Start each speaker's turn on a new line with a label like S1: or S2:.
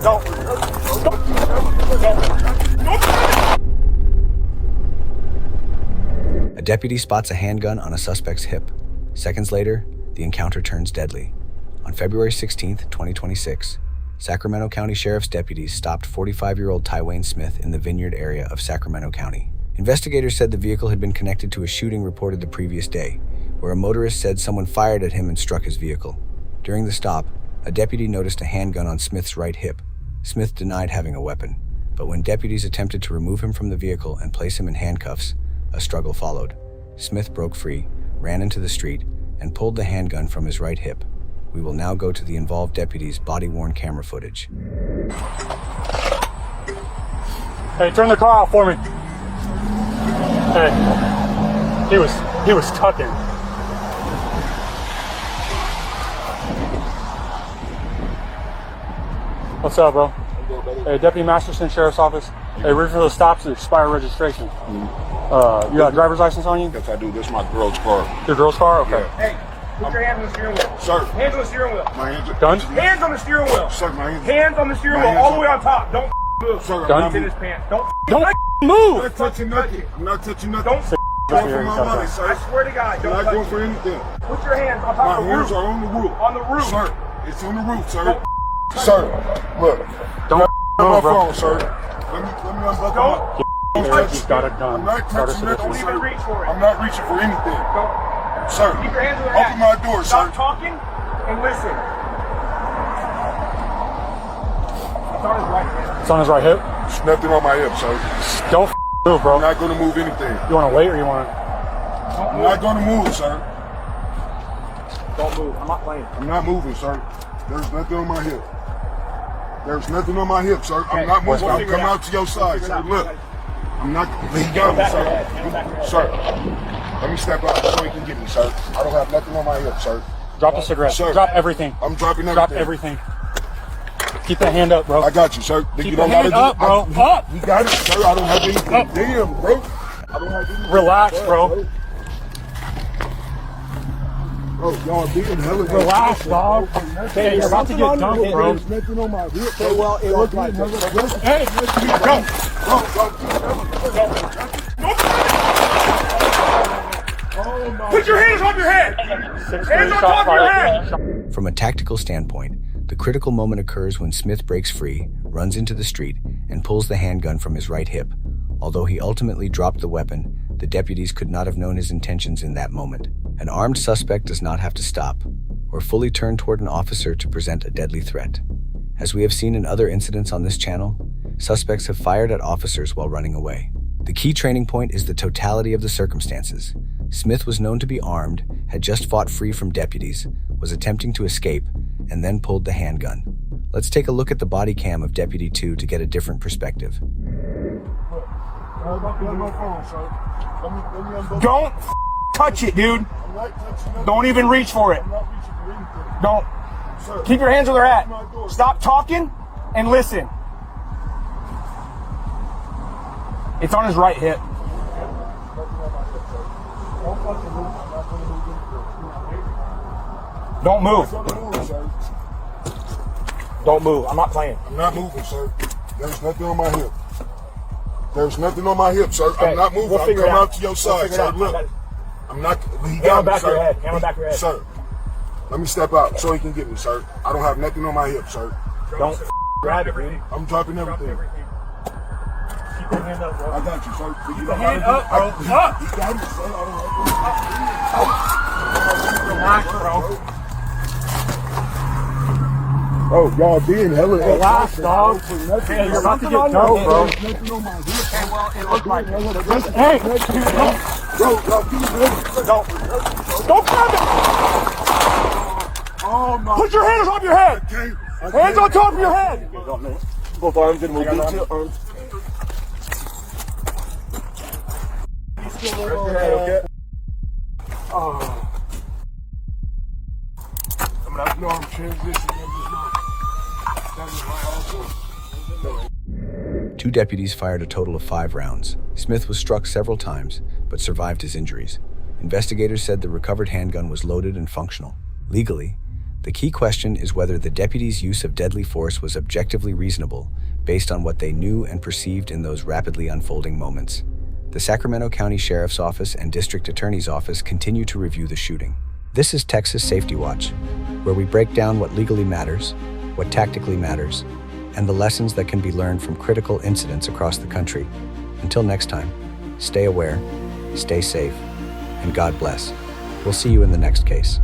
S1: A deputy spots a handgun on a suspect's hip. Seconds later, the encounter turns deadly. On February 16, 2026, Sacramento County Sheriff's deputies stopped 45-year-old Tywain Smith in the Vineyard area of Sacramento County. Investigators said the vehicle had been connected to a shooting reported the previous day, where a motorist said someone fired at him and struck his vehicle. During the stop, a deputy noticed a handgun on Smith's right hip. Smith denied having a weapon, but when deputies attempted to remove him from the vehicle and place him in handcuffs, a struggle followed. Smith broke free, ran into the street, and pulled the handgun from his right hip. We will now go to the involved deputy's body-worn camera footage.
S2: Hey, turn the car off for me. Hey, he was tucking. What's up, bro? Hey, Deputy Masterson, Sheriff's Office. Hey, ready for the stops and expired registration. You got a driver's license on you?
S3: Yes, I do. This is my girl's car.
S2: Your girl's car? Okay.
S3: Yeah.
S4: Hey, put your hands on the steering wheel.
S3: Sir.
S4: Hands on the steering wheel.
S3: My hands are...
S2: Gun?
S4: Hands on the steering wheel.
S3: Sir, my hands...
S4: Hands on the steering wheel, all the way on top. Don't move.
S3: Sir,
S2: Gun?
S4: It's in his pants. Don't
S2: move!
S3: I'm not touching nothing. I'm not touching nothing.
S4: Don't
S3: going for my money, sir.
S4: I swear to God,
S3: I'm
S4: don't
S3: not
S4: touch
S3: going
S4: it.
S3: for anything.
S4: Put your hands on top
S3: My
S4: of the
S3: hands
S4: roof.
S3: are on the roof.
S4: On the roof.
S3: Sir, it's on the roof, sir.
S4: Don't
S3: Sir, look.
S2: Don't
S3: My
S2: move, bro.
S3: phone, sir. Let me unbuckle
S4: Don't.
S3: my...
S2: He's got a gun.
S3: I'm not touching nothing,
S4: Don't
S3: sir.
S4: even reach for it.
S3: I'm not reaching for anything.
S4: Don't.
S3: Sir,
S4: Keep your hands on the
S3: open my door, sir.
S4: Stop talking and listen. It's on his right hand.
S2: It's on his right hip.
S3: There's nothing on my hip, sir.
S2: Don't move, bro.
S3: I'm not going to move anything.
S2: You want to wait or you want to...
S3: I'm not going to move, sir.
S4: Don't move. I'm not playing.
S3: I'm not moving, sir. There's nothing on my hip. There's nothing on my hip, sir. I'm not moving. I'm coming out to your side, sir. Look. I'm not... Leave go, sir. Sir, let me step out so you can get me, sir. I don't have nothing on my hip, sir.
S2: Drop the cigarette.
S3: Sir.
S2: Drop everything.
S3: I'm dropping everything.
S2: Drop everything. Keep that hand up, bro.
S3: I got you, sir.
S2: Keep
S3: You
S2: your
S3: don't
S2: hand
S3: gotta
S2: up, bro. Up!
S3: You got it, sir. I don't have anything.
S2: Up.
S3: Damn, bro. I don't have anything.
S2: Relax, bro.
S3: Bro, y'all being hella...
S2: Relax, dog. Hey, you're about to get dumped, bro.
S3: There's nothing on my hip, bro.
S4: Well, it looks like it.
S2: Hey, go.
S4: Put your hands on your head. Hands on top of your head.
S1: From a tactical standpoint, the critical moment occurs when Smith breaks free, runs into the street, and pulls the handgun from his right hip. Although he ultimately dropped the weapon, the deputies could not have known his intentions in that moment. An armed suspect does not have to stop or fully turn toward an officer to present a deadly threat. As we have seen in other incidents on this channel, suspects have fired at officers while running away. The key training point is the totality of the circumstances. Smith was known to be armed, had just fought free from deputies, was attempting to escape, and then pulled the handgun. Let's take a look at the body cam of Deputy 2 to get a different perspective.
S4: Don't touch it, dude. Don't even reach for it. Don't. Keep your hands where they're at. Stop talking and listen. It's on his right hip. Don't move. Don't move. I'm not playing.
S3: I'm not moving, sir. There's nothing on my hip. There's nothing on my hip, sir.
S4: Okay,
S3: I'm not moving.
S4: we'll
S3: I'm
S4: figure
S3: coming
S4: it out.
S3: out to your
S4: We'll
S3: side,
S4: figure it
S3: sir.
S4: out.
S3: Look. I'm not...
S4: Hand on back of your head. Hand on back of your head.
S3: Sir, let me step out so he can get me, sir. I don't have nothing on my hip, sir.
S4: Don't grab it, dude.
S3: I'm dropping everything.
S4: Keep your hand up, bro.
S3: I got you, sir.
S4: Keep your hand up, bro. Up!
S3: You got it, sir. I don't have
S4: Relax, bro.
S3: Oh, y'all being hella...
S4: Relax, dog. Hey, you're about to get dumped, bro.
S3: There's nothing on my hip.
S4: Hey, well, it looked like it.
S2: Hey,
S3: Bro, y'all being
S4: Don't grab it!
S3: Oh, my...
S4: Put your hands on your head! Hands on top of your head!
S3: Both arms and move into arms. Okay. Oh. I'm not no, I'm transitioning.
S1: Two deputies fired a total of 5 rounds. Smith was struck several times, but survived his injuries. Investigators said the recovered handgun was loaded and functional. Legally, The key question is whether the deputies' use of deadly force was objectively reasonable, based on what they knew and perceived in those rapidly unfolding moments. The Sacramento County Sheriff's Office and District Attorney's Office continue to review the shooting. This is Texas Safety Watch, where we break down what legally matters, what tactically matters, and the lessons that can be learned from critical incidents across the country. Until next time, stay aware, stay safe, and God bless. We'll see you in the next case.